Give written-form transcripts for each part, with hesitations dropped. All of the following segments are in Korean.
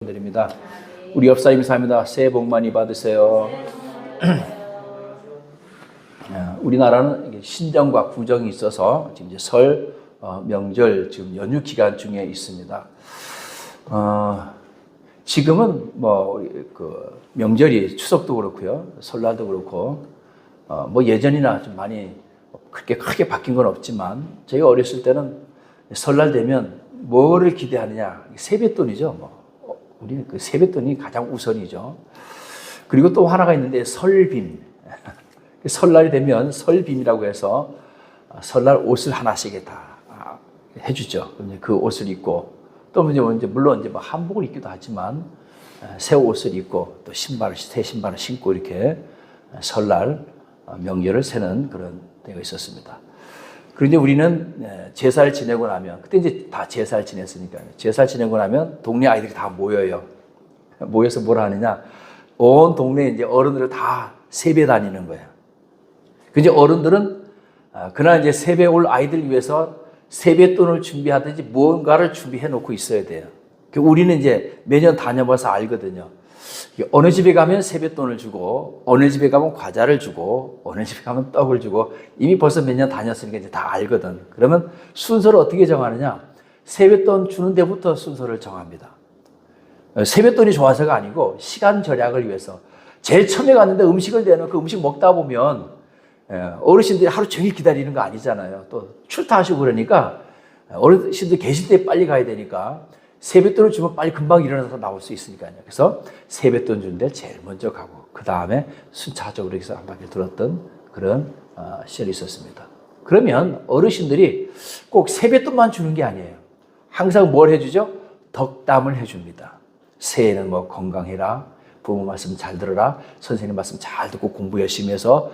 드립니다. 우리 옆사님 사입니다. 새해 복 많이 받으세요. 우리나라는 신정과 구정이 있어서 지금 이제 설 명절 지금 연휴 기간 중에 있습니다. 지금은 그 명절이 추석도 그렇고요, 설날도 그렇고 뭐 예전이나 좀 많이 그렇게 크게 바뀐 건 없지만 저희가 어렸을 때는 설날 되면 뭐를 기대하느냐, 세뱃돈이죠. 우리는 그 세뱃돈이 가장 우선이죠. 그리고 또 하나가 있는데 설빔. 설날이 되면 설빔이라고 해서 설날 옷을 하나씩 다 해주죠. 그 옷을 입고 또 이제 물론 이제 한복을 입기도 하지만 새 옷을 입고 또 새 신발을 신고 이렇게 설날 명절을 세는 그런 때가 있었습니다. 그런데 우리는 제사를 지내고 나면, 그때 이제 다 제사를 지냈으니까요. 제사를 지내고 나면 동네 아이들이 다 모여요. 모여서 뭘 하느냐. 온 동네 이제 어른들을 다 세배 다니는 거예요. 근데 어른들은 그날 이제 세배 올 아이들 위해서 세뱃돈을 준비하든지 무언가를 준비해 놓고 있어야 돼요. 우리는 이제 매년 다녀봐서 알거든요. 어느 집에 가면 세뱃돈을 주고, 어느 집에 가면 과자를 주고, 어느 집에 가면 떡을 주고, 이미 벌써 몇 년 다녔으니까 이제 다 알거든. 그러면 순서를 어떻게 정하느냐? 세뱃돈 주는 데부터 순서를 정합니다. 세뱃돈이 좋아서가 아니고 시간 절약을 위해서. 제일 처음에 갔는데 음식을 내놓고 그 음식 먹다 보면 어르신들이 하루 종일 기다리는 거 아니잖아요. 또 출타하시고 그러니까 어르신들 계실 때 빨리 가야 되니까 세뱃돈을 주면 빨리 금방 일어나서 나올 수 있으니까요. 그래서 세뱃돈 주는데 제일 먼저 가고 그 다음에 순차적으로 해서 한 바퀴 돌았던 그런 시절이 있었습니다. 그러면 어르신들이 꼭 세뱃돈만 주는 게 아니에요. 항상 뭘 해주죠? 덕담을 해줍니다. 새해는 뭐 건강해라, 부모 말씀 잘 들어라, 선생님 말씀 잘 듣고 공부 열심히 해서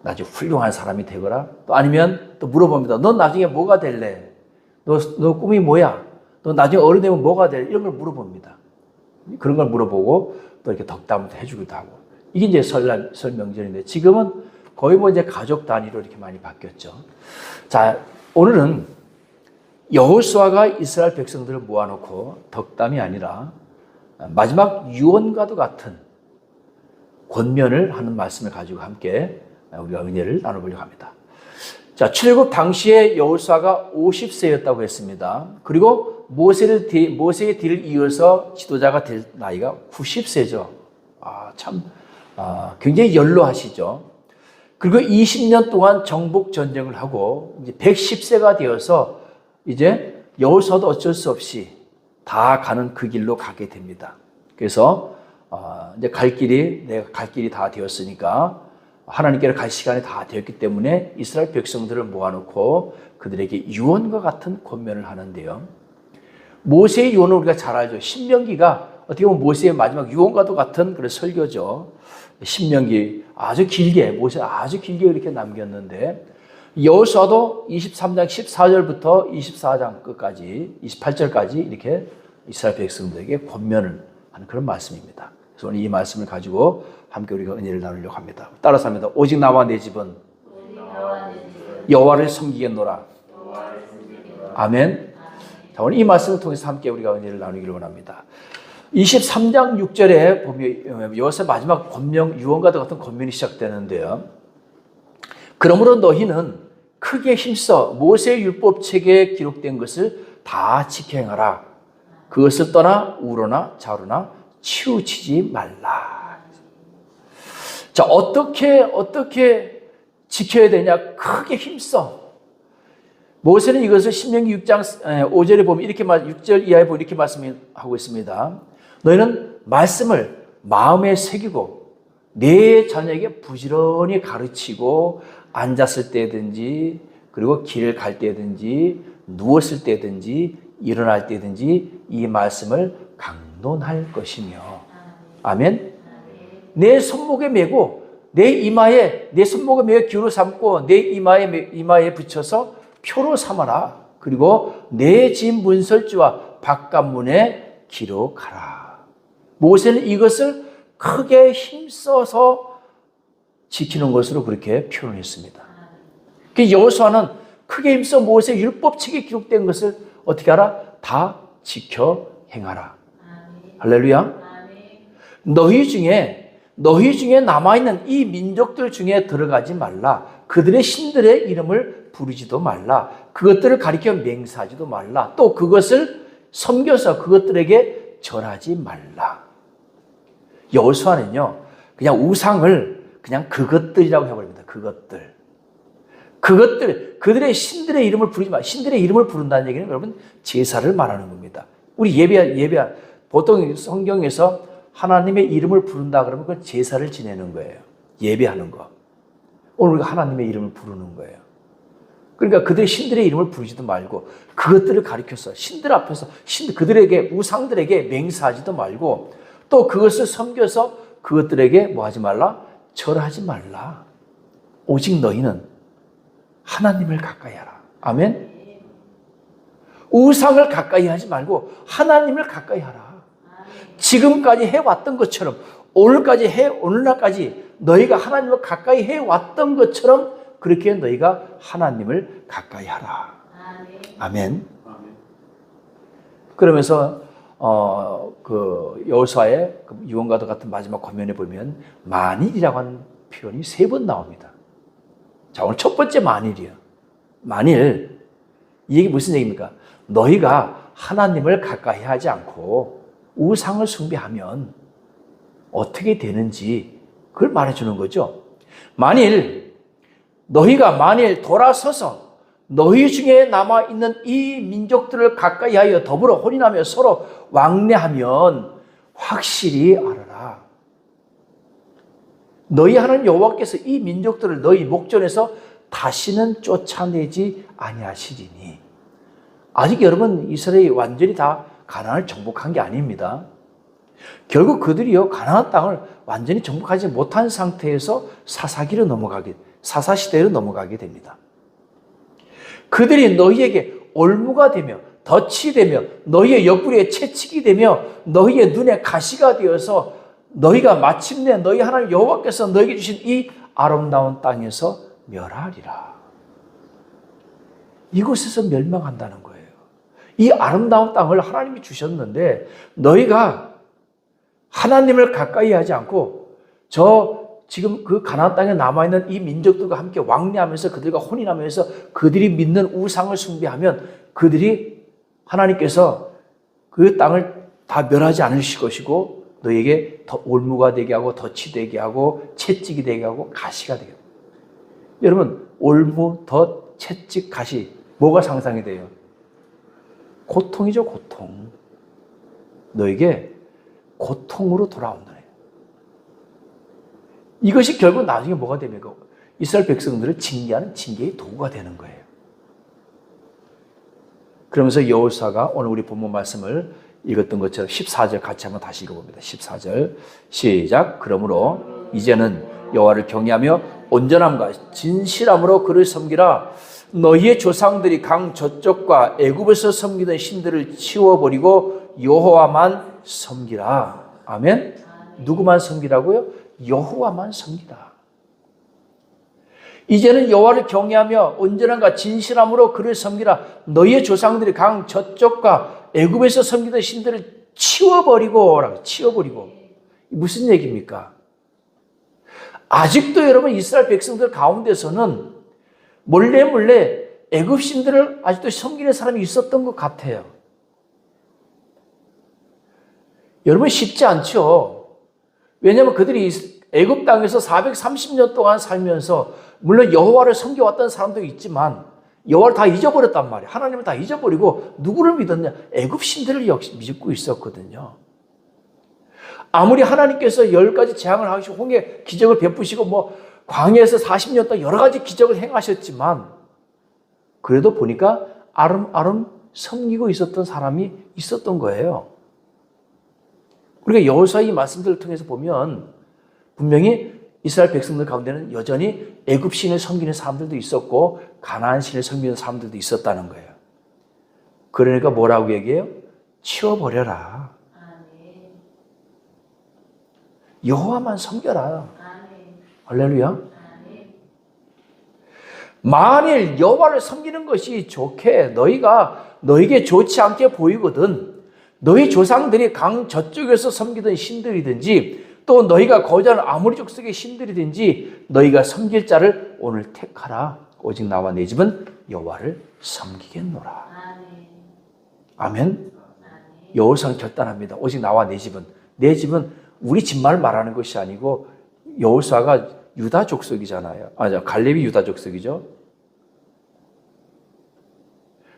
나중에 훌륭한 사람이 되거라. 또 아니면 또 물어봅니다. 넌 나중에 뭐가 될래? 너 꿈이 뭐야? 너 나중에 어른 되면 뭐가 돼? 이런 걸 물어봅니다. 그런 걸 물어보고 또 이렇게 덕담을 해주기도 하고. 이게 이제 설 명절인데 지금은 거의 뭐 이제 가족 단위로 이렇게 많이 바뀌었죠. 자, 오늘은 여호수아가 이스라엘 백성들을 모아놓고 덕담이 아니라 마지막 유언과도 같은 권면을 하는 말씀을 가지고 함께 우리가 은혜를 나눠보려고 합니다. 자, 출애굽 당시에 여호수아가 50세였다고 했습니다. 그리고 모세의 뒤를 이어서 지도자가 될 나이가 90세죠. 굉장히 연로하시죠. 그리고 20년 동안 정복 전쟁을 하고 이제 110세가 되어서 이제 여호수아도 어쩔 수 없이 다 가는 그 길로 가게 됩니다. 그래서 이제 내가 갈 길이 다 되었으니까 하나님께로 갈 시간이 다 되었기 때문에 이스라엘 백성들을 모아놓고 그들에게 유언과 같은 권면을 하는데요. 모세의 유언을 우리가 잘 알죠. 신명기가 어떻게 보면 모세의 마지막 유언과도 같은 그런 설교죠. 신명기 모세 아주 길게 이렇게 남겼는데 여호수아도 23장 14절부터 24장 끝까지 28절까지 이렇게 이스라엘 백성들에게 권면을 하는 그런 말씀입니다. 그래서 오늘 이 말씀을 가지고 함께 우리가 은혜를 나누려고 합니다. 따라서 합니다. 오직 나와 내 집은 여호와를 섬기겠노라. 아멘. 자, 오늘 이 말씀을 통해서 함께 우리가 은혜를 나누기를 원합니다. 23장 6절에 보면 여호수아 마지막 권명, 유언과도 같은 권면이 시작되는데요. 그러므로 너희는 크게 힘써 모세의 율법책에 기록된 것을 다 지켜 행하라. 그것을 떠나 우로나 좌로나 치우치지 말라. 자, 어떻게 지켜야 되냐? 크게 힘써. 모세는 이것을 신명기 6장 5절에 보면 6절 이하에 보면 이렇게 말씀하고 있습니다. 너희는 말씀을 마음에 새기고 내 자녀에게 부지런히 가르치고 앉았을 때든지 그리고 길을 갈 때든지 누웠을 때든지 일어날 때든지 이 말씀을 강론할 것이며. 아멘. 내 손목에 메고 내 손목에 메어 기호로 삼고 내 이마에 붙여서 표로 삼아라. 그리고 내 집 문설주와 바깥문에 기록하라. 모세는 이것을 크게 힘써서 지키는 것으로 그렇게 표현했습니다. 여호수아는 크게 힘써 모세 율법책에 기록된 것을 어떻게 하라? 다 지켜 행하라. 할렐루야. 너희 중에 남아있는 이 민족들 중에 들어가지 말라. 그들의 신들의 이름을 부르지도 말라. 그것들을 가리켜 맹세하지도 말라. 또 그것을 섬겨서 그것들에게 절하지 말라. 여호수아는요, 그냥 우상을 그냥 그것들이라고 해버립니다. 그들의 신들의 이름을 부르지 마. 신들의 이름을 부른다는 얘기는 여러분 제사를 말하는 겁니다. 우리 보통 성경에서 하나님의 이름을 부른다 그러면 그건 제사를 지내는 거예요. 예배하는 거. 오늘 우리가 하나님의 이름을 부르는 거예요. 그러니까 그들의 신들의 이름을 부르지도 말고 그것들을 가리켜서 신들 앞에서 그들에게 우상들에게 맹세하지도 말고 또 그것을 섬겨서 그것들에게 뭐 하지 말라? 절하지 말라. 오직 너희는 하나님을 가까이 하라. 아멘. 우상을 가까이 하지 말고 하나님을 가까이 하라. 지금까지 해왔던 것처럼 오늘날까지 너희가 하나님을 가까이 해왔던 것처럼 그렇게 너희가 하나님을 가까이 하라. 아멘. 그러면서 여호수아의 유언과도 같은 마지막 권면에 보면 만일이라고 하는 표현이 3번 나옵니다. 자, 오늘 첫 번째 만일이요. 만일 이 얘기 무슨 얘기입니까? 너희가 하나님을 가까이 하지 않고 우상을 숭배하면 어떻게 되는지 그걸 말해주는 거죠. 너희가 돌아서서 너희 중에 남아있는 이 민족들을 가까이 하여 더불어 혼인하며 서로 왕래하면 확실히 알아라. 너희 하나님 여호와께서 이 민족들을 너희 목전에서 다시는 쫓아내지 아니하시리니. 아직 여러분 이스라엘이 완전히 다 가나안을 정복한 게 아닙니다. 결국 그들이요 가나안 땅을 완전히 정복하지 못한 상태에서 사사시대로 넘어가게 됩니다. 그들이 너희에게 올무가 되며 덫이 되며 너희의 옆구리에 채찍이 되며 너희의 눈에 가시가 되어서 너희가 마침내 너희 하나님 여호와께서 너희에게 주신 이 아름다운 땅에서 멸하리라. 이곳에서 멸망한다는 거예요. 이 아름다운 땅을 하나님이 주셨는데 너희가 하나님을 가까이 하지 않고 지금 그 가나안 땅에 남아있는 이 민족들과 함께 왕래하면서 그들과 혼인하면서 그들이 믿는 우상을 숭배하면 하나님께서 그 땅을 다 멸하지 않으실 것이고 너에게 더 올무가 되게 하고 덫이 되게 하고 채찍이 되게 하고 가시가 되게 하고. 여러분 올무, 덫, 채찍, 가시 뭐가 상상이 돼요? 고통이죠. 고통. 너에게 고통으로 돌아온다. 이것이 결국 나중에 뭐가 됩니까? 이스라엘 백성들을 징계하는 징계의 도구가 되는 거예요. 그러면서 여호수아가 오늘 우리 본문 말씀을 읽었던 것처럼 14절 같이 한번 다시 읽어봅니다. 14절 시작. 그러므로 이제는 여호와를 경외하며 온전함과 진실함으로 그를 섬기라. 너희의 조상들이 강 저쪽과 애굽에서 섬기던 신들을 치워버리고 여호와만 섬기라. 아멘. 누구만 섬기라고요? 여호와만 섬기라. 이제는 여호와를 경외하며 온전함과 진실함으로 그를 섬기라. 너희의 조상들이 강 저쪽과 애굽에서 섬기던 신들을 치워버리고. 무슨 얘기입니까? 아직도 여러분 이스라엘 백성들 가운데서는 몰래 애굽 신들을 아직도 섬기는 사람이 있었던 것 같아요. 여러분 쉽지 않죠. 왜냐하면 그들이 애굽 땅에서 430년 동안 살면서 물론 여호와를 섬겨왔던 사람도 있지만 여호와를 다 잊어버렸단 말이에요. 하나님을 다 잊어버리고 누구를 믿었냐? 애굽 신들을 역시 믿고 있었거든요. 아무리 하나님께서 10가지 재앙을 하시고 홍해 기적을 베푸시고 광야에서 40년 동안 여러 가지 기적을 행하셨지만 그래도 보니까 아름아름 섬기고 있었던 사람이 있었던 거예요. 우리가 여호수아 이 말씀들을 통해서 보면 분명히 이스라엘 백성들 가운데는 여전히 애굽 신을 섬기는 사람들도 있었고 가나안 신을 섬기는 사람들도 있었다는 거예요. 그러니까 뭐라고 얘기해요? 치워버려라. 여호와만 섬겨라. 할렐루야. 만일 여호와를 섬기는 것이 너희에게 좋지 않게 보이거든 너희 조상들이 강 저쪽에서 섬기던 신들이든지 또 너희가 거주하는 아모리 족속의 신들이든지 너희가 섬길 자를 오늘 택하라. 오직 나와 내 집은 여호와를 섬기겠노라. 아멘. 여호수아는 결단합니다. 오직 나와 내 집은 우리 집만 말하는 것이 아니고 여호수아가 유다 족속이잖아요. 갈렙이 유다 족속이죠.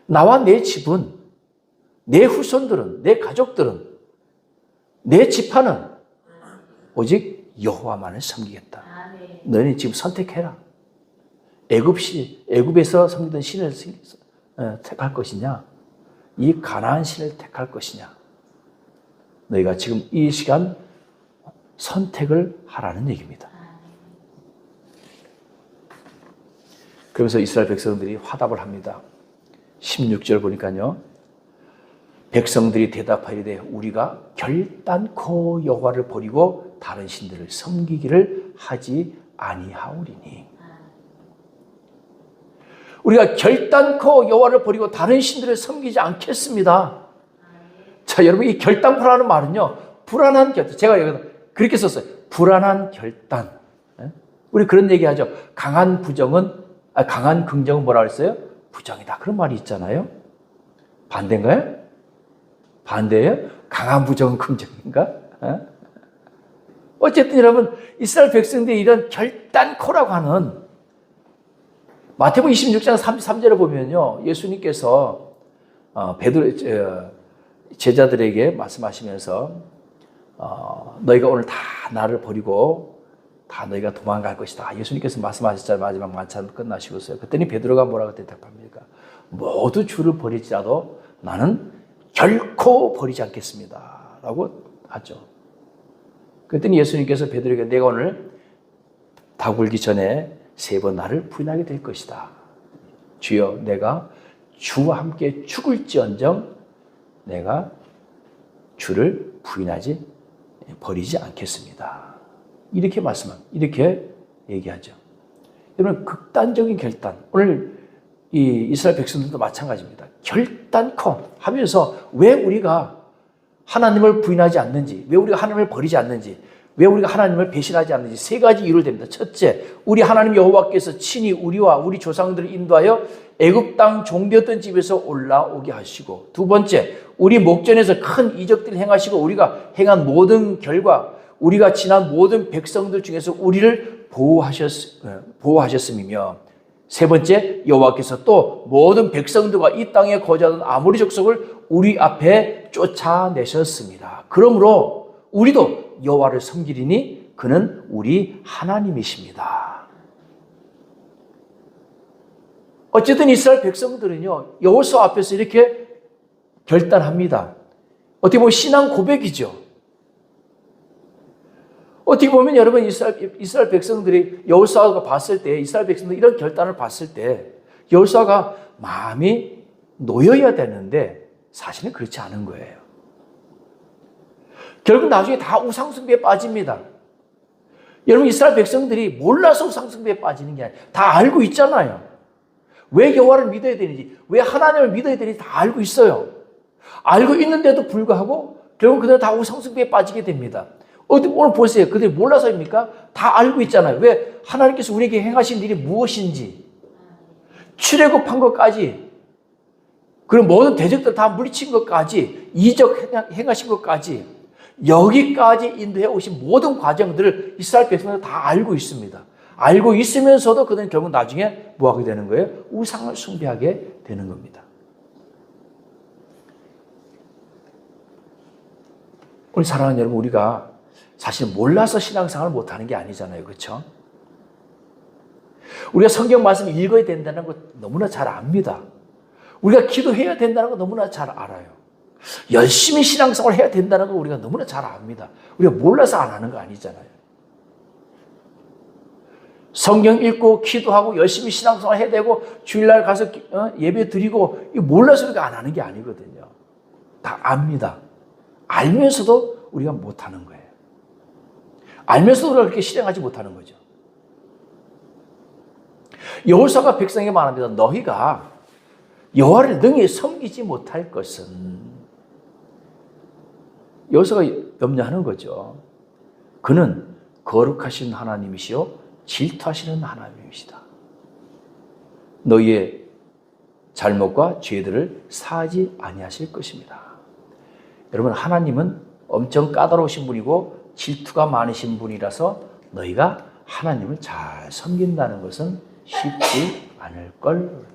나와 내 집은, 내 후손들은, 내 가족들은, 내 지파는 오직 여호와만을 섬기겠다. 너희는 지금 선택해라. 애굽에서 섬기던 신을 택할 것이냐, 이 가나안 신을 택할 것이냐. 너희가 지금 이 시간 선택을 하라는 얘기입니다. 그러면서 이스라엘 백성들이 화답을 합니다. 16절 보니까요. 백성들이 대답하이르되 우리가 결단코 여호와를 버리고 다른 신들을 섬기기를 하지 아니하오리니. 우리가 결단코 여호와를 버리고 다른 신들을 섬기지 않겠습니다. 자, 여러분 이 결단코라는 말은요. 불안한 결단. 제가 여기다 그렇게 썼어요. 불안한 결단. 우리 그런 얘기하죠. 강한 긍정은 뭐라 그랬어요? 부정이다. 그런 말이 있잖아요. 반대인가요? 반대예요? 강한 부정은 긍정인가? 어쨌든 여러분 이스라엘 백성들이 이런 결단코라고 하는 마태복음 26장 33절을 보면요. 예수님께서 베드로 제자들에게 말씀하시면서 너희가 오늘 다 나를 버리고 다 너희가 도망갈 것이다. 예수님께서 말씀하셨잖아요. 마지막 만찬 끝나시고서요. 그랬더니 베드로가 뭐라고 대답합니까? 모두 주를 버릴지라도 나는 결코 버리지 않겠습니다. 라고 하죠. 그랬더니 예수님께서 베드로에게 내가 오늘 닭 울기 전에 3번 나를 부인하게 될 것이다. 주여 내가 주와 함께 죽을지언정 내가 주를 버리지 않겠습니다. 이렇게 이렇게 얘기하죠. 여러분 극단적인 결단. 오늘 이 이스라엘 백성들도 마찬가지입니다. 결단코 하면서 왜 우리가 하나님을 부인하지 않는지, 왜 우리가 하나님을 버리지 않는지, 왜 우리가 하나님을 배신하지 않는지 3가지 이유를 댑니다. 첫째, 우리 하나님 여호와께서 친히 우리와 우리 조상들을 인도하여 애굽 땅 종되었던 집에서 올라오게 하시고, 두 번째, 우리 목전에서 큰 이적들을 행하시고 우리가 행한 모든 결과 우리가 지난 모든 백성들 중에서 우리를 보호하셨음이며, 세 번째, 여호와께서 또 모든 백성들과 이 땅에 거주하던 아모리 족속을 우리 앞에 쫓아내셨습니다. 그러므로 우리도 여호와를 섬기리니 그는 우리 하나님이십니다. 어쨌든 이스라엘 백성들은요, 여호수아 앞에서 이렇게 결단합니다. 어떻게 보면 신앙 고백이죠. 어떻게 보면 여러분 이스라엘 백성들이 여호수아가 봤을 때, 이스라엘 백성들이 이런 결단을 봤을 때 여호수아가 마음이 놓여야 되는데 사실은 그렇지 않은 거예요. 결국 나중에 다 우상숭배에 빠집니다. 여러분 이스라엘 백성들이 몰라서 우상숭배에 빠지는 게 아니라 다 알고 있잖아요. 왜 여호와를 믿어야 되는지, 왜 하나님을 믿어야 되는지 다 알고 있어요. 알고 있는데도 불구하고 결국 그들은 다 우상숭배에 빠지게 됩니다. 오늘 보세요. 그들이 몰라서입니까? 다 알고 있잖아요. 왜? 하나님께서 우리에게 행하신 일이 무엇인지, 출애굽한 것까지, 그리고 모든 대적들 다 물리친 것까지, 이적 행하신 것까지, 여기까지 인도해 오신 모든 과정들을 이스라엘 백성들 다 알고 있습니다. 알고 있으면서도 그들은 결국 나중에 뭐 하게 되는 거예요? 우상을 숭배하게 되는 겁니다. 우리 사랑하는 여러분, 우리가 사실 몰라서 신앙생활을 못하는 게 아니잖아요. 그렇죠? 우리가 성경 말씀 읽어야 된다는 거 너무나 잘 압니다. 우리가 기도해야 된다는 거 너무나 잘 알아요. 열심히 신앙생활을 해야 된다는 거 우리가 너무나 잘 압니다. 우리가 몰라서 안 하는 거 아니잖아요. 성경 읽고 기도하고 열심히 신앙생활 해야 되고 주일날 가서 예배 드리고 이거 몰라서 우리가 안 하는 게 아니거든요. 다 압니다. 알면서도 우리가 못하는 거예요. 알면서도 우리가 그렇게 실행하지 못하는 거죠. 여호수아가 백성에게 말합니다. 너희가 여호와를 능히 섬기지 못할 것은 여호수아가 염려하는 거죠. 그는 거룩하신 하나님이시요 질투하시는 하나님이시다. 너희의 잘못과 죄들을 사하지 아니하실 것입니다. 여러분, 하나님은 엄청 까다로우신 분이고 질투가 많으신 분이라서 너희가 하나님을 잘 섬긴다는 것은 쉽지 않을 걸.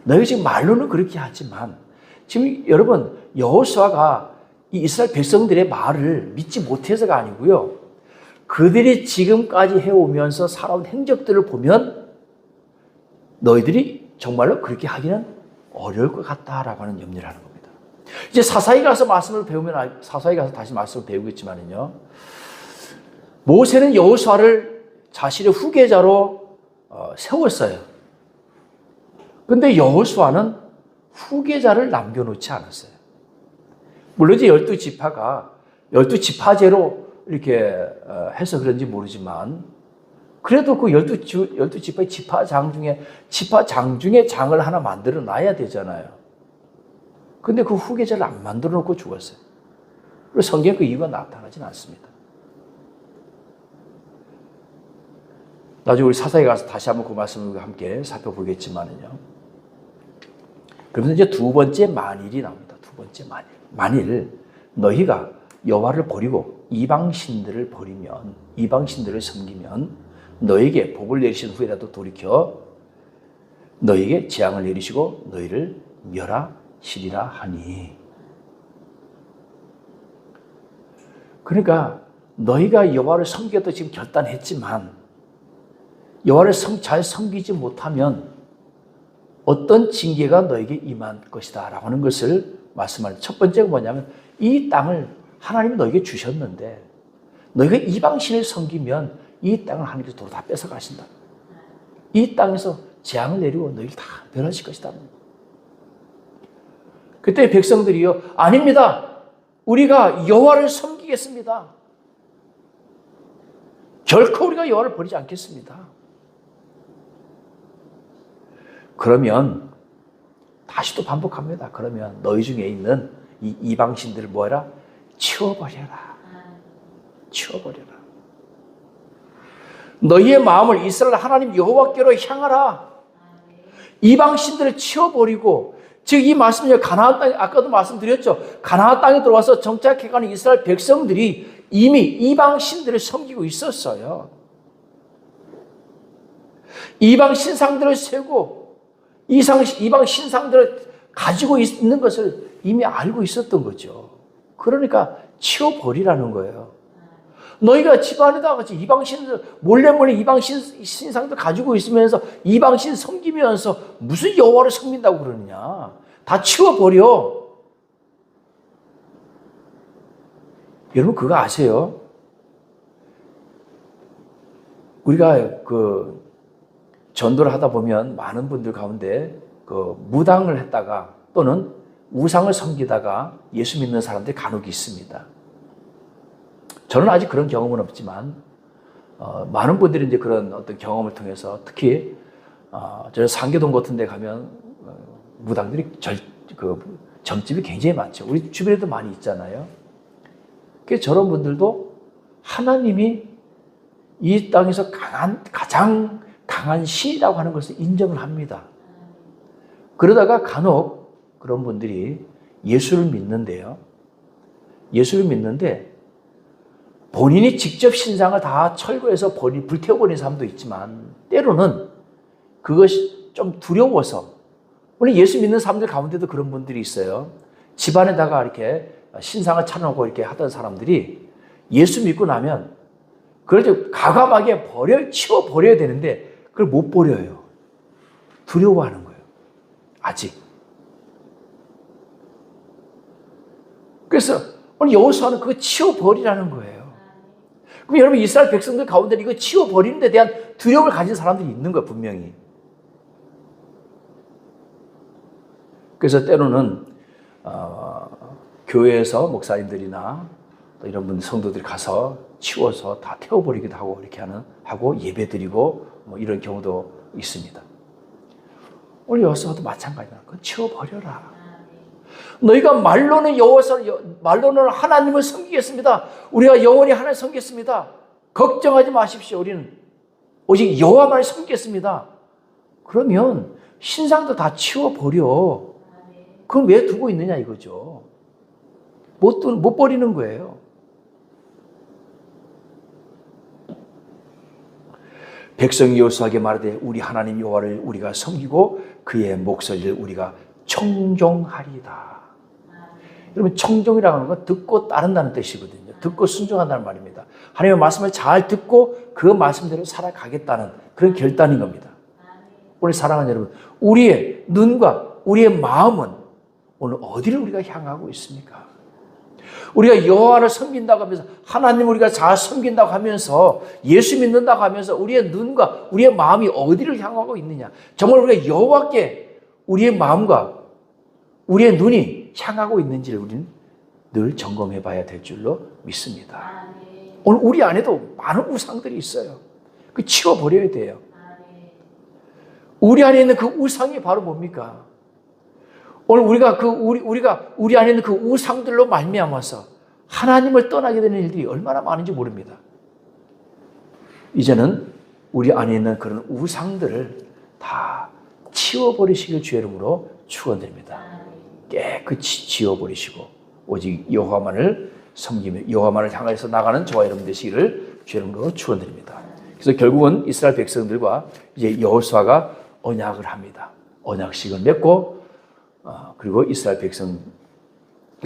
너희 지금 말로는 그렇게 하지만 지금 여러분, 여호수아가 이 이스라엘 백성들의 말을 믿지 못해서가 아니고요. 그들이 지금까지 해오면서 살아온 행적들을 보면 너희들이 정말로 그렇게 하기는 어려울 것 같다라고 하는 염려를 하는 겁니다. 이제 사사기 가서 말씀을 배우면, 사사기 가서 다시 말씀을 배우겠지만요. 모세는 여호수아를 자신의 후계자로 세웠어요. 근데 여호수아는 후계자를 남겨놓지 않았어요. 물론 이제 12지파가 12지파제로 이렇게 해서 그런지 모르지만 그래도 그 12지파의 지파장 중에 장을 하나 만들어 놔야 되잖아요. 근데 그 후계자를 안 만들어 놓고 죽었어요. 그리고 성경에 그 이유가 나타나진 않습니다. 나중에 우리 사사기 가서 다시 한번 그 말씀을 함께 살펴보겠지만요. 그러면서 이제 두 번째 만일이 나옵니다. 두 번째 만일. 만일 너희가 여호와를 버리고 이방신들을 버리면, 이방신들을 섬기면 너에게 복을 내리신 후에라도 돌이켜 너에게 재앙을 내리시고 너희를 멸하시리라 하니. 그러니까 너희가 여호와를 섬기겠다 지금 결단했지만 여호와를 잘 섬기지 못하면 어떤 징계가 너에게 임할 것이다 라고 하는 것을 말씀하는. 첫 번째가 뭐냐면 이 땅을 하나님이 너에게 주셨는데 너희가 이방신을 섬기면 이 땅을 하나님께서 도로 다 뺏어가신다. 이 땅에서 재앙을 내리고 너희를 다 멸하실 것이다. 그때 백성들이요, 아닙니다. 우리가 여호와를 섬기겠습니다. 결코 우리가 여호와를 버리지 않겠습니다. 그러면 다시 또 반복합니다. 그러면 너희 중에 있는 이 이방신들을 뭐해라? 치워버려라. 치워버려라. 너희의 마음을 이스라엘 하나님 여호와께로 향하라. 이방신들을 치워버리고, 즉 이 말씀이 가나안 땅에, 아까도 말씀드렸죠. 가나안 땅에 들어와서 정착해가는 이스라엘 백성들이 이미 이방신들을 섬기고 있었어요. 이방 신상들을 세우고 이방 신상들을 가지고 있는 것을 이미 알고 있었던 거죠. 그러니까 치워버리라는 거예요. 너희가 집안에다가 같이 이방신들 몰래 이방신상들 가지고 있으면서 이방신 섬기면서 무슨 여호와를 섬긴다고 그러느냐. 다 치워버려. 여러분 그거 아세요? 우리가 그 전도를 하다 보면 많은 분들 가운데 그 무당을 했다가 또는 우상을 섬기다가 예수 믿는 사람들이 간혹 있습니다. 저는 아직 그런 경험은 없지만 많은 분들이 이제 그런 어떤 경험을 통해서 특히 저 상계동 같은 데 가면 무당들이 점집이 굉장히 많죠. 우리 주변에도 많이 있잖아요. 그래서 저런 분들도 하나님이 이 땅에서 가장 강한 신이라고 하는 것을 인정을 합니다. 그러다가 간혹 그런 분들이 예수를 믿는데요. 예수를 믿는데 본인이 직접 신상을 다 철거해서 불태워버린 사람도 있지만 때로는 그것이 좀 두려워서, 우리 예수 믿는 사람들 가운데도 그런 분들이 있어요. 집안에다가 이렇게 신상을 차려놓고 이렇게 하던 사람들이 예수 믿고 나면 그걸 과감하게 치워버려야 되는데 그걸 못 버려요. 두려워하는 거예요. 아직. 그래서 오늘 여호수아는 그거 치워버리라는 거예요. 그럼 여러분 이스라엘 백성들 가운데 이거 치워버리는 데 대한 두려움을 가진 사람들이 있는 거예요. 분명히. 그래서 때로는 교회에서 목사님들이나 또 이런 분들 성도들이 가서 치워서 다 태워버리기도 하고 이렇게 하고 예배드리고 뭐 이런 경우도 있습니다. 오늘 여호수아도 마찬가지다. 그거 치워버려라. 너희가 말로는 하나님을 섬기겠습니다. 우리가 영원히 하나님을 섬기겠습니다. 걱정하지 마십시오. 우리는 오직 여호와만 섬기겠습니다. 그러면 신상도 다 치워버려. 그걸 왜 두고 있느냐 이거죠. 못 버리는 거예요. 백성이 여호수아에게 말하되 우리 하나님 여호와를 우리가 섬기고 그의 목소리를 우리가 청종하리다. 여러분, 청종이라고 하는 건 듣고 따른다는 뜻이거든요. 듣고 순종한다는 말입니다. 하나님의 말씀을 잘 듣고 그 말씀대로 살아가겠다는 그런 결단인 겁니다. 오늘 사랑하는 여러분, 우리의 눈과 우리의 마음은 오늘 어디를 우리가 향하고 있습니까? 우리가 여호와를 섬긴다고 하면서, 하나님 우리가 잘 섬긴다고 하면서, 예수 믿는다고 하면서 우리의 눈과 우리의 마음이 어디를 향하고 있느냐? 정말 우리가 여호와께 우리의 마음과 우리의 눈이 향하고 있는지를 우리는 늘 점검해 봐야 될 줄로 믿습니다. 오늘 우리 안에도 많은 우상들이 있어요. 그 치워버려야 돼요. 우리 안에 있는 그 우상이 바로 뭡니까? 오늘 우리가 우리 안에 있는 그 우상들로 말미암아서 하나님을 떠나게 되는 일들이 얼마나 많은지 모릅니다. 이제는 우리 안에 있는 그런 우상들을 다 치워버리시길 주의 이름으로 축원드립니다. 깨끗이 지워버리시고 오직 여호와만을 섬기며 여호와만을 향해서 나가는 저와 여러분 되시기를 주의 이름으로 축원드립니다. 그래서 결국은 이스라엘 백성들과 이제 여호수아가 언약을 합니다. 언약식을 맺고 그리고 이스라엘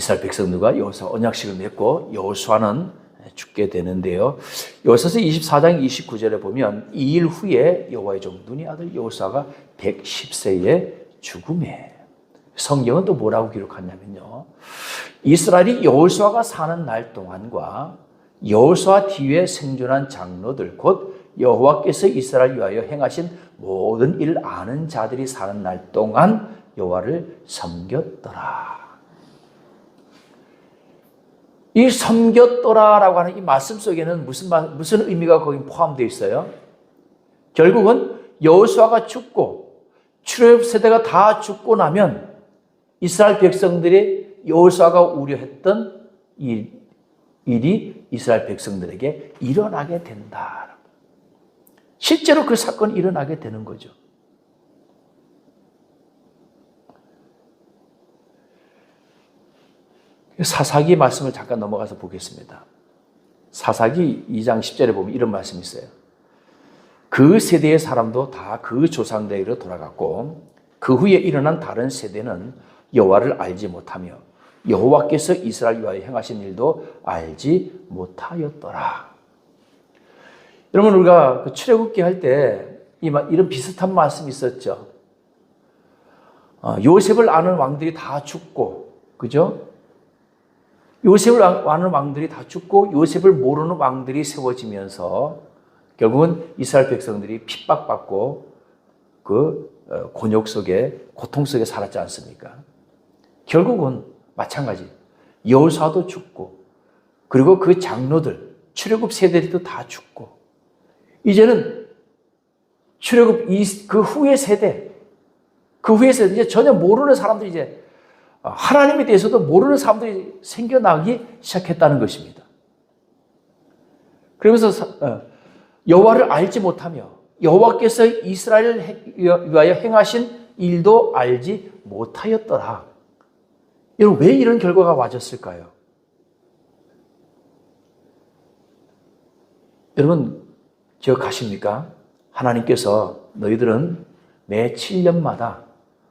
백성들과 여호수아 언약식을 맺고 여호수아는 죽게 되는데요. 여호수아서 24장 29절에 보면 이 일 후에 여호와의 종 눈의 아들 여호수아가 110세에 죽음에, 성경은 또 뭐라고 기록하냐면요, 이스라엘이 여호수아가 사는 날 동안과 여호수아 뒤에 생존한 장로들 곧 여호와께서 이스라엘 위하여 행하신 모든 일을 아는 자들이 사는 날 동안 여호와를 섬겼더라. 이 섬겼더라라고 하는 이 말씀 속에는 무슨 의미가 거기 포함되어 있어요? 결국은 여호수아가 죽고 출애굽 세대가 다 죽고 나면 이스라엘 백성들이 여호수아가 우려했던 일이 이스라엘 백성들에게 일어나게 된다. 실제로 그 사건이 일어나게 되는 거죠. 사사기 말씀을 잠깐 넘어가서 보겠습니다. 사사기 2장 10절에 보면 이런 말씀이 있어요. 그 세대의 사람도 다 그 조상들에게로 돌아갔고 그 후에 일어난 다른 세대는 여호와를 알지 못하며 여호와께서 이스라엘 위하여 행하신 일도 알지 못하였더라. 여러분, 우리가 그 출애굽기 할 때 이런 비슷한 말씀이 있었죠. 요셉을 아는 왕들이 다 죽고, 그죠? 요셉을 아는 왕들이 다 죽고 요셉을 모르는 왕들이 세워지면서 결국은 이스라엘 백성들이 핍박받고 그 곤욕 속에, 고통 속에 살았지 않습니까? 결국은 마찬가지. 여호수아도 죽고 그리고 그 장로들, 출애굽 세대들도 다 죽고 이제는 출애굽 그 후의 세대, 이제 전혀 모르는 사람들이 이제 하나님에 대해서도 모르는 사람들이 생겨나기 시작했다는 것입니다. 그러면서 여호와를 알지 못하며 여호와께서 이스라엘을 위하여 행하신 일도 알지 못하였더라. 여러분, 왜 이런 결과가 맞았을까요? 여러분, 기억하십니까? 하나님께서 너희들은 매 7년마다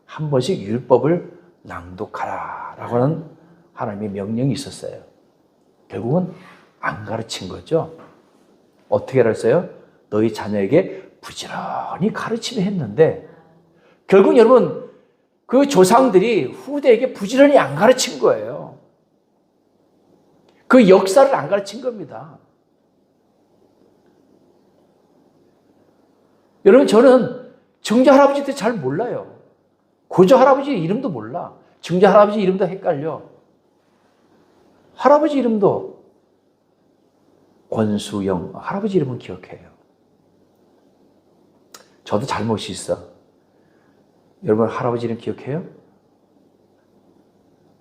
한 번씩 율법을 낭독하라 라고 하는 하나님의 명령이 있었어요. 결국은 안 가르친 거죠. 어떻게 가르쳤어요? 너희 자녀에게 부지런히 가르치려 했는데 결국 여러분, 그 조상들이 후대에게 부지런히 안 가르친 거예요. 그 역사를 안 가르친 겁니다. 여러분, 저는 정자 할아버지도 잘 몰라요. 고조 할아버지 이름도 몰라. 증자 할아버지 이름도 헷갈려. 할아버지 이름도 권수영, 할아버지 이름은 기억해요. 저도 잘못이 있어. 여러분, 할아버지 이름 기억해요?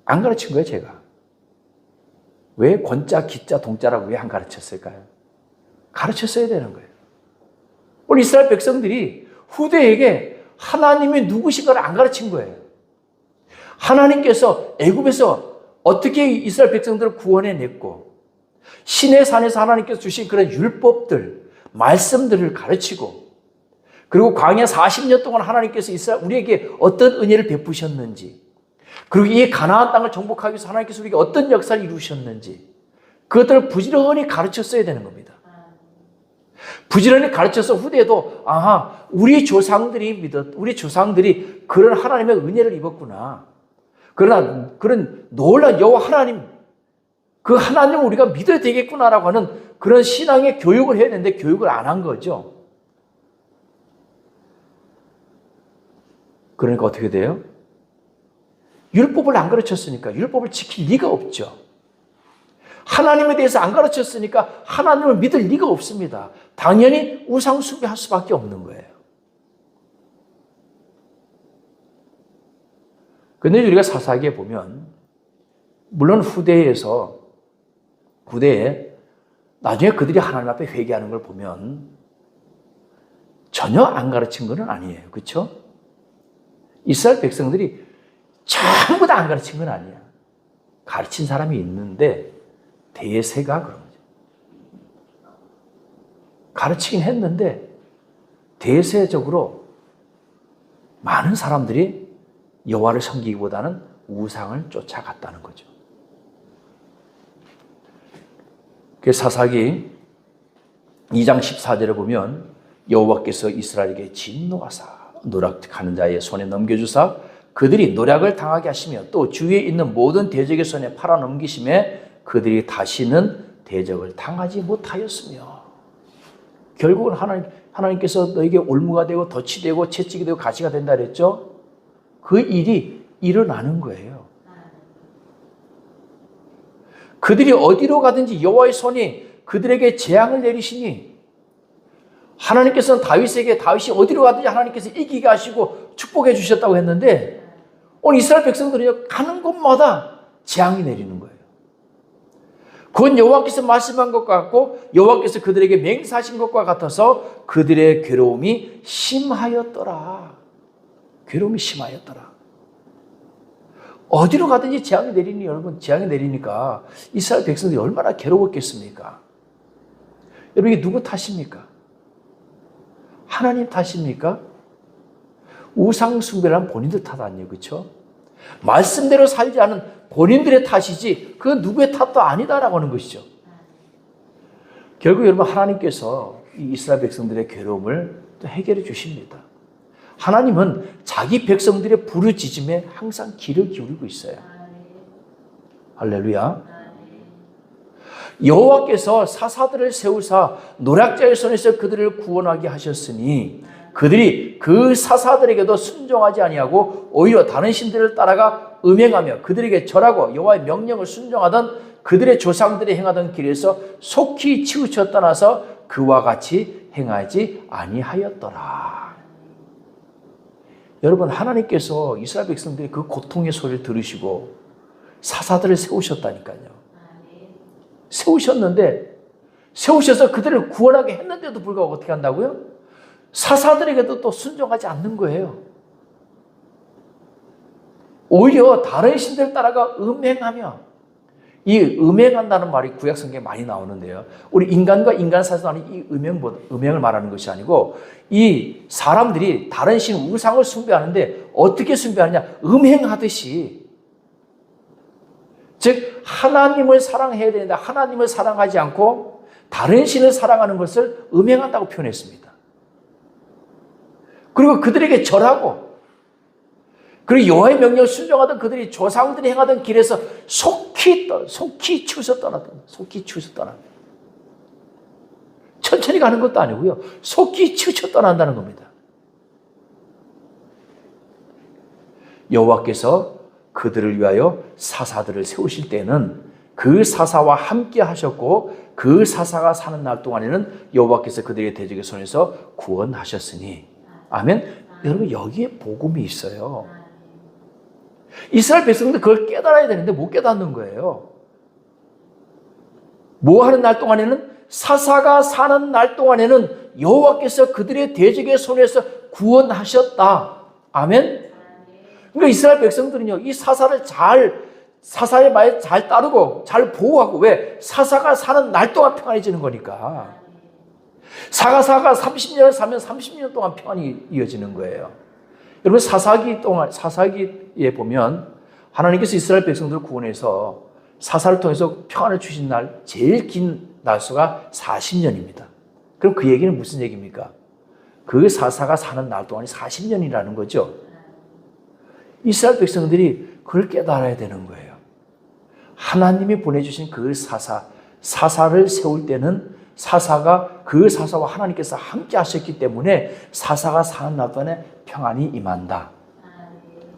안 가르친 거예요, 제가. 왜 권자, 기자, 동자라고 왜 안 가르쳤을까요? 가르쳤어야 되는 거예요. 우리 이스라엘 백성들이 후대에게 하나님이 누구신가를 안 가르친 거예요. 하나님께서 애굽에서 어떻게 이스라엘 백성들을 구원해냈고 시내 산에서 하나님께서 주신 그런 율법들, 말씀들을 가르치고 그리고 광야 40년 동안 하나님께서 우리에게 어떤 은혜를 베푸셨는지 그리고 이 가나안 땅을 정복하기 위해서 하나님께서 우리에게 어떤 역사를 이루셨는지 그것들을 부지런히 가르쳤어야 되는 겁니다. 부지런히 가르쳐서 후대에도 우리 조상들이 그런 하나님의 은혜를 입었구나. 그러나 그런 놀라운 여호와 하나님, 그 하나님을 우리가 믿어야 되겠구나라고 하는 그런 신앙의 교육을 해야 되는데 교육을 안 한 거죠. 그러니까 어떻게 돼요? 율법을 안 가르쳤으니까 율법을 지킬 리가 없죠. 하나님에 대해서 안 가르쳤으니까 하나님을 믿을 리가 없습니다. 당연히 우상 숭배할 수밖에 없는 거예요. 그런데 우리가 사사기에 보면 물론 후대에 나중에 그들이 하나님 앞에 회개하는 걸 보면 전혀 안 가르친 건 아니에요. 그렇죠? 이스라엘 백성들이 전부 다 안 가르친 건 아니야. 가르친 사람이 있는데 대세가 그런 거죠. 가르치긴 했는데 대세적으로 많은 사람들이 여호와를 섬기기보다는 우상을 쫓아갔다는 거죠. 그래서 사사기 2장 14절에 보면 여호와께서 이스라엘에게 진노하사 노력하는 자의 손에 넘겨주사 그들이 노략을 당하게 하시며 또 주위에 있는 모든 대적의 손에 팔아 넘기심에 그들이 다시는 대적을 당하지 못하였으며 결국은 하나님께서 너에게 올무가 되고 덫이 되고 채찍이 되고 가시가 된다 그랬죠? 그 일이 일어나는 거예요. 그들이 어디로 가든지 여호와의 손이 그들에게 재앙을 내리시니 하나님께서는 다윗이 어디로 가든지 하나님께서 이기게 하시고 축복해 주셨다고 했는데 오늘 이스라엘 백성들이 가는 곳마다 재앙이 내리는 거예요. 그건 여호와께서 말씀한 것과 같고 여호와께서 그들에게 맹세하신 것과 같아서 그들의 괴로움이 심하였더라. 괴로움이 심하였더라. 어디로 가든지 재앙이 내리니 여러분 재앙이 내리니까 이스라엘 백성들이 얼마나 괴로웠겠습니까? 여러분 이게 누구 탓입니까? 하나님 탓입니까? 우상 숭배를 한 본인들 탓 아니에요. 그렇죠? 말씀대로 살지 않은 본인들의 탓이지 그건 누구의 탓도 아니다라고 하는 것이죠. 결국 여러분 하나님께서 이 이스라엘 백성들의 괴로움을 또 해결해 주십니다. 하나님은 자기 백성들의 부르짖음에 항상 귀를 기울이고 있어요. 할렐루야. 여호와께서 사사들을 세우사 노략자의 손에서 그들을 구원하게 하셨으니 그들이 그 사사들에게도 순종하지 아니하고 오히려 다른 신들을 따라가 음행하며 그들에게 절하고 여호와의 명령을 순종하던 그들의 조상들이 행하던 길에서 속히 치우쳐 떠나서 그와 같이 행하지 아니하였더라. 여러분 하나님께서 이스라엘 백성들이 그 고통의 소리를 들으시고 사사들을 세우셨다니까요. 세우셔서 그들을 구원하게 했는데도 불구하고 어떻게 한다고요? 사사들에게도 또 순종하지 않는 거예요. 오히려 다른 신들 따라가 음행하며 이 음행한다는 말이 구약 성경에 많이 나오는데요. 우리 인간과 인간 사이에서 나는 이 음행을 말하는 것이 아니고 이 사람들이 다른 신 우상을 숭배하는데 어떻게 숭배하느냐? 음행하듯이. 즉 하나님을 사랑해야 되는데 하나님을 사랑하지 않고 다른 신을 사랑하는 것을 음행한다고 표현했습니다. 그리고 그들에게 절하고 그리고 여호와의 명령을 순종하던 그들이 조상들이 행하던 길에서 속히 치우쳐 떠났다. 천천히 가는 것도 아니고요. 속히 치우쳐 떠난다는 겁니다. 여호와께서 그들을 위하여 사사들을 세우실 때는 그 사사와 함께 하셨고 그 사사가 사는 날 동안에는 여호와께서 그들의 대적의 손에서 구원하셨으니 아멘. 여러분 여기에 복음이 있어요. 이스라엘 백성들 그걸 깨달아야 되는데 못 깨닫는 거예요. 뭐 하는 날 동안에는, 사사가 사는 날 동안에는 여호와께서 그들의 대적의 손에서 구원하셨다. 아멘. 그러니까 이스라엘 백성들은요, 이 사사의 말에 잘 따르고 잘 보호하고, 왜? 사사가 사는 날 동안 평안해지는 거니까. 사사가 30년을 사면 30년 동안 평안이 이어지는 거예요. 여러분, 사사기에 보면 하나님께서 이스라엘 백성들을 구원해서 사사를 통해서 평안을 주신 날, 제일 긴 날수가 40년입니다. 그럼 그 얘기는 무슨 얘기입니까? 그 사사가 사는 날 동안이 40년이라는 거죠. 이스라엘 백성들이 그걸 깨달아야 되는 거예요. 하나님이 보내주신 그 사사를 세울 때는 그 사사와 하나님께서 함께 하셨기 때문에 사사가 사는 날 동안에 평안이 임한다.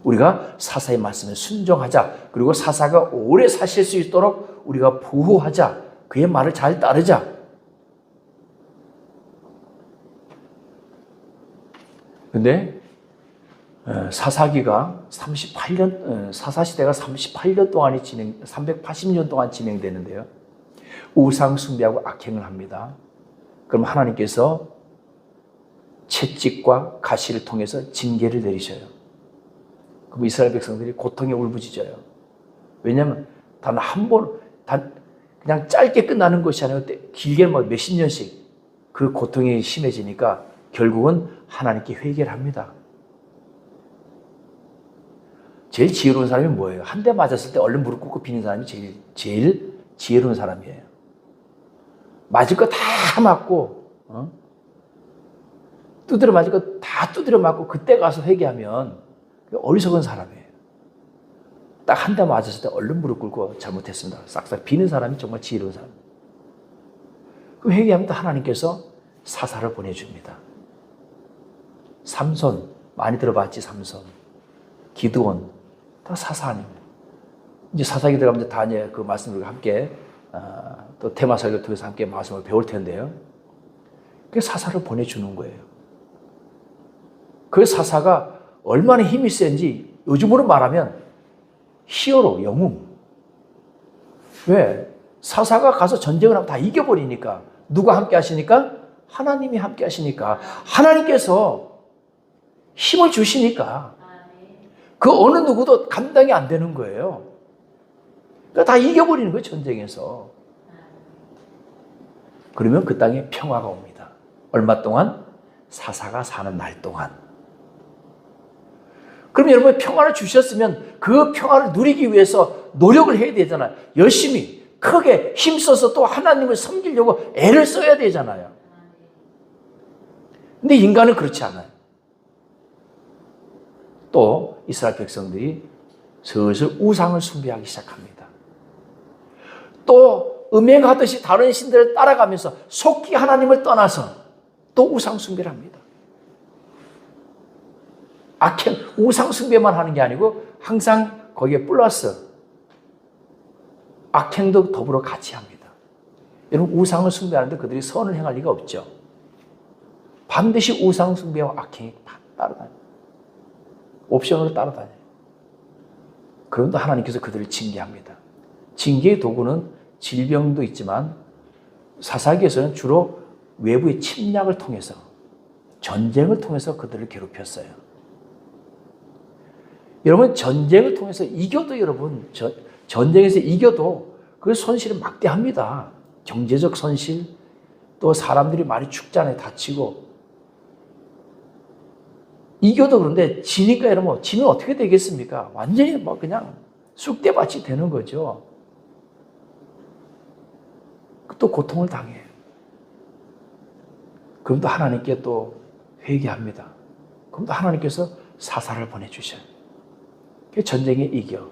우리가 사사의 말씀에 순종하자. 그리고 사사가 오래 사실 수 있도록 우리가 보호하자. 그의 말을 잘 따르자. 근데 사사시대가 38년 동안이 380년 동안 진행되는데요. 우상 숭배하고 악행을 합니다. 그럼 하나님께서 채찍과 가시를 통해서 징계를 내리셔요. 그럼 이스라엘 백성들이 고통에 울부짖어요. 왜냐하면 그냥 짧게 끝나는 것이 아니라 길게 몇십 년씩 그 고통이 심해지니까 결국은 하나님께 회개를 합니다. 제일 지혜로운 사람이 뭐예요? 한 대 맞았을 때 얼른 무릎 꿇고 비는 사람이 제일 지혜로운 사람이에요. 맞을 거 다 맞고, 두드려 맞을 거 다 두드려 맞고 그때 가서 회개하면 어리석은 사람이에요. 딱 한 대 맞았을 때 얼른 무릎 꿇고 잘못했습니다. 싹싹 비는 사람이 정말 지혜로운 사람이에요. 그 회개하면 하나님께서 사사를 보내줍니다. 삼손, 많이 들어봤지, 삼손. 기드온, 다 사사 아닙니다. 이제 사사기 들어가면 다 이제 그 말씀을 함께, 또 테마 설교를 통해서 함께 말씀을 배울 텐데요. 그 사사를 보내주는 거예요. 그 사사가 얼마나 힘이 센지 요즘으로 말하면 히어로, 영웅. 왜? 사사가 가서 전쟁을 하면 다 이겨버리니까. 누가 함께 하시니까? 하나님이 함께 하시니까. 하나님께서 힘을 주시니까 그 어느 누구도 감당이 안 되는 거예요. 그러니까 다 이겨버리는 거예요, 전쟁에서. 그러면 그 땅에 평화가 옵니다. 얼마 동안? 사사가 사는 날 동안. 그럼 여러분, 평화를 주셨으면 그 평화를 누리기 위해서 노력을 해야 되잖아요. 열심히 크게 힘써서 또 하나님을 섬기려고 애를 써야 되잖아요. 근데 인간은 그렇지 않아요. 또 이스라엘 백성들이 슬슬 우상을 숭배하기 시작합니다. 또 음행하듯이 다른 신들을 따라가면서 속히 하나님을 떠나서 또 우상 숭배를 합니다. 악행, 우상 숭배만 하는 게 아니고 항상 거기에 플러스 악행도 더불어 같이 합니다. 여러분, 우상을 숭배하는데 그들이 선을 행할 리가 없죠. 반드시 우상 숭배와 악행이 따라다녀요. 옵션으로 따라다녀요. 그런데 하나님께서 그들을 징계합니다. 징계의 도구는 질병도 있지만 사사기에서는 주로 외부의 침략을 통해서, 전쟁을 통해서 그들을 괴롭혔어요. 여러분, 전쟁을 통해서 이겨도, 여러분, 전쟁에서 이겨도 그 손실은 막대합니다. 경제적 손실, 또 사람들이 많이 죽잖아요. 다치고. 이겨도. 그런데 지니까 여러분, 지면 어떻게 되겠습니까? 완전히 그냥 쑥대밭이 되는 거죠. 또 고통을 당해요. 그럼 또 하나님께 또 회개합니다. 그럼 또 하나님께서 사사를 보내주셔요. 그 전쟁에 이겨.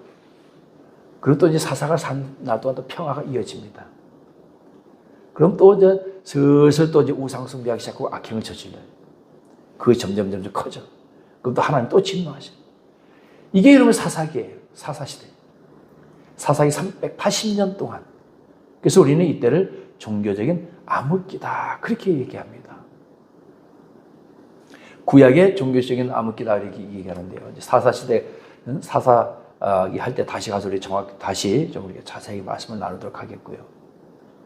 그리고 또 이제 사사가 산 날 동안 또 평화가 이어집니다. 그럼 또 이제 슬슬 또 이제 우상 숭배하기 시작하고 악행을 저질러요. 그게 점점 커져. 그럼 또 하나님 또 진노하셔요. 이게 여러분 사사기예요. 사사시대. 사사기 380년 동안. 그래서 우리는 이때를 종교적인 암흑기다, 그렇게 얘기합니다. 구약의 종교적인 암흑기다 이렇게 얘기하는데요. 사사시대는 할 때 다시 가서 우리 정확히 다시 좀 우리가 자세히 말씀을 나누도록 하겠고요.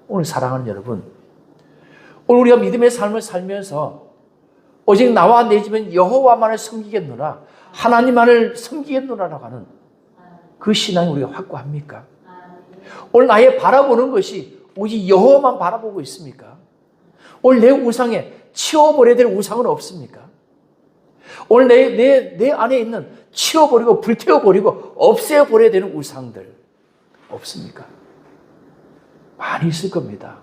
오늘 사랑하는 여러분, 오늘 우리가 믿음의 삶을 살면서 오직 나와 내 집은 여호와만을 섬기겠노라, 하나님만을 섬기겠노라라고 하는 그 신앙이 우리가 확고합니까? 오늘 나의 바라보는 것이 오직 여호와만 바라보고 있습니까? 오늘 내 우상에 치워버려야 될 우상은 없습니까? 오늘 내 안에 있는 치워버리고 불태워버리고 없애버려야 되는 우상들 없습니까? 많이 있을 겁니다.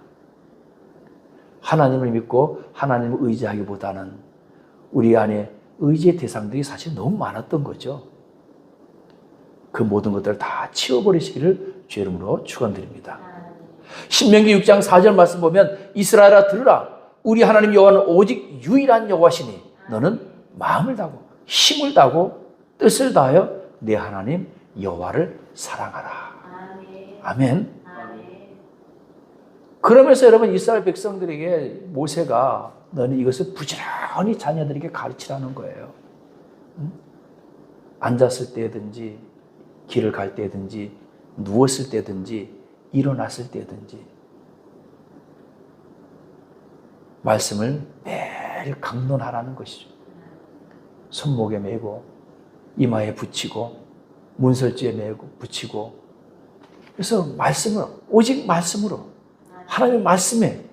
하나님을 믿고 하나님을 의지하기보다는 우리 안에 의지의 대상들이 사실 너무 많았던 거죠. 그 모든 것들을 다 치워버리시기를 주의 이름으로 축원드립니다. 신명기 6장 4절 말씀 보면 이스라엘아 들으라, 우리 하나님 여호와는 오직 유일한 여호와시니 너는 마음을 다하고 힘을 다하고 뜻을 다하여 내 하나님 여호와를 사랑하라. 아멘. 그러면서 여러분 이스라엘 백성들에게 모세가 너는 이것을 부지런히 자녀들에게 가르치라는 거예요. 앉았을 때든지 길을 갈 때든지 누웠을 때든지 일어났을 때든지 말씀을 매일 강론하라는 것이죠. 손목에 메고 이마에 붙이고 문설주에 메고 붙이고, 그래서 말씀을 오직 말씀으로 하나님의 말씀에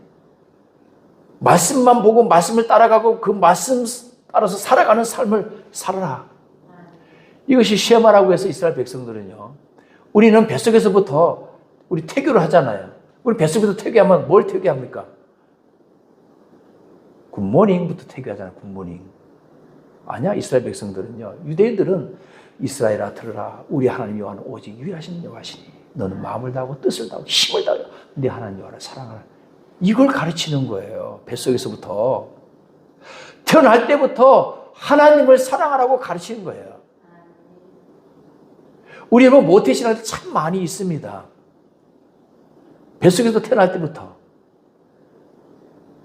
말씀만 보고 말씀을 따라가고 그 말씀 따라서 살아가는 삶을 살아라. 이것이 쉐마라고 해서 이스라엘 백성들은요, 우리는 뱃속에서부터 우리 태교를 하잖아요. 우리 뱃속에서 태교하면 뭘 태교합니까? 굿모닝부터 태교하잖아요. 굿모닝. 아니야. 이스라엘 백성들은요, 유대인들은 이스라엘아 들으라, 우리 하나님 여호와는 오직 유일하신 여호와시니 너는 마음을 다하고 뜻을 다하고 힘을 다하여 네 하나님 여호와를 사랑하라. 이걸 가르치는 거예요. 뱃속에서부터. 태어날 때부터 하나님을 사랑하라고 가르치는 거예요. 우리 여러분 모태신앙도 참 많이 있습니다. 뱃속에서 태어날 때부터.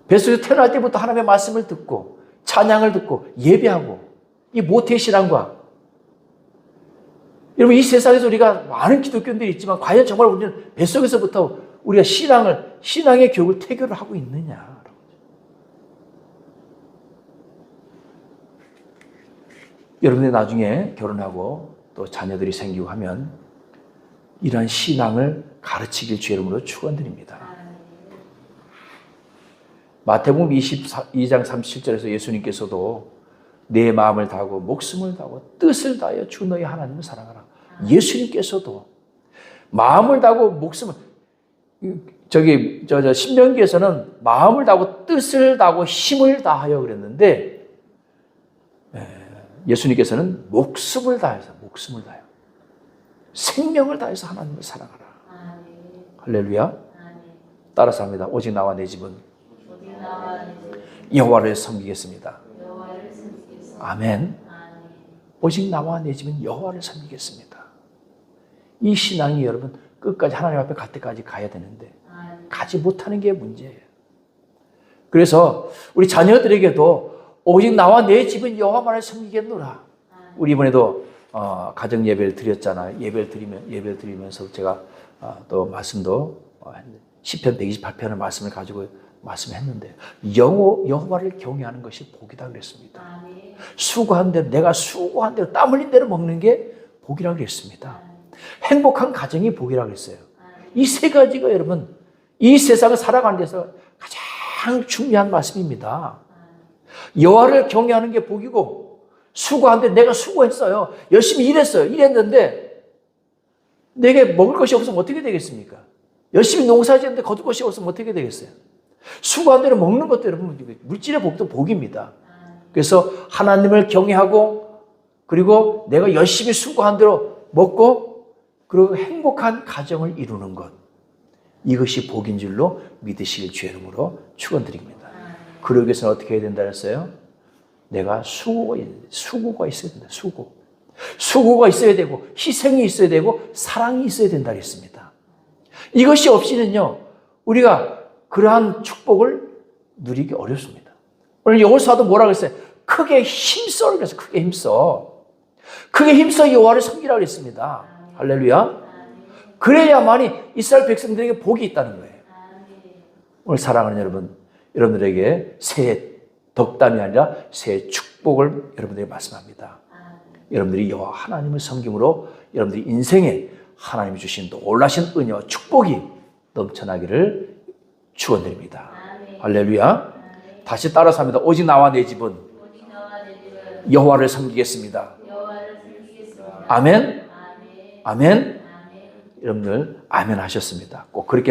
뱃속에서 태어날 때부터 하나님의 말씀을 듣고 찬양을 듣고 예배하고, 이 모태신앙과 여러분 이 세상에서 우리가 많은 기독교인들이 있지만 과연 정말 우리는 뱃속에서부터 우리가 신앙의 교육을 태교를 하고 있느냐. 여러분이 나중에 결혼하고 또 자녀들이 생기고 하면 이러한 신앙을 가르치길 주의 이름으로 축원드립니다. 마태복음 22장 37절에서 예수님께서도 내 마음을 다하고 목숨을 다하고 뜻을 다하여 주 너의 하나님을 사랑하라. 예수님께서도 마음을 다하고 목숨을, 신명기에서는 마음을 다하고 뜻을 다하고 힘을 다하여 그랬는데 예수님께서는 목숨을 다해서 생명을 다해서 하나님을 사랑하라. 할렐루야. 따라서 합니다. 오직 나와 내 집은 여호와를 섬기겠습니다. 아멘. 오직 나와 내 집은 여호와를 섬기겠습니다. 이 신앙이 여러분 끝까지 하나님 앞에 갈 때까지 가야 되는데 가지 못하는 게 문제예요. 그래서 우리 자녀들에게도 오직 나와 내 집은 여호와만을 섬기겠노라. 우리 이번에도 가정 예배를 드렸잖아요. 예배를 드리면서 제가 또 말씀도 시편 128편의 말씀을 가지고 말씀했는데 여호와를 경외하는 것이 복이다 그랬습니다. 수고한 대로, 내가 수고한 대로 땀 흘린 대로 먹는 게 복이라고 그랬습니다. 행복한 가정이 복이라고 그랬어요. 이 세 가지가 여러분 이 세상을 살아가는 데서 가장 중요한 말씀입니다. 여호와를 경외하는 게 복이고, 수고한 대 내가 수고했어요. 열심히 일했는데 내게 먹을 것이 없으면 어떻게 되겠습니까? 열심히 농사지었는데 거둘 것이 없으면 어떻게 되겠어요? 수고한 대로 먹는 것도 여러분 물질의 복도 복입니다. 그래서 하나님을 경외하고 그리고 내가 열심히 수고한 대로 먹고 그리고 행복한 가정을 이루는 것, 이것이 복인 줄로 믿으시길 주의 이름으로 축원드립니다. 그러기 위해서는 어떻게 해야 된다 했어요? 내가 수고가 있어야 된다. 수고가 있어야 되고 희생이 있어야 되고 사랑이 있어야 된다 했습니다. 이것이 없이는요 우리가 그러한 축복을 누리기 어렵습니다. 오늘 여호수아도 뭐라고 했어요? 크게 힘써 그래서 크게 힘써. 크게 힘써 여호와를 섬기라고 했습니다. 할렐루야. 그래야만이 이스라엘 백성들에게 복이 있다는 거예요. 오늘 사랑하는 여러분, 여러분들에게 새해 덕담이 아니라 새해 축복을 여러분들에게 말씀합니다. 여러분들이 여호와 하나님을 섬김으로 여러분들이 인생에 하나님이 주신 놀라신 은혜와 축복이 넘쳐나기를 축원드립니다. 할렐루야. 다시 따라서 합니다. 오직 나와 내 집은 여호와를 섬기겠습니다. 아멘. 아멘. 여러분들 아멘 하셨습니다. 꼭 그렇게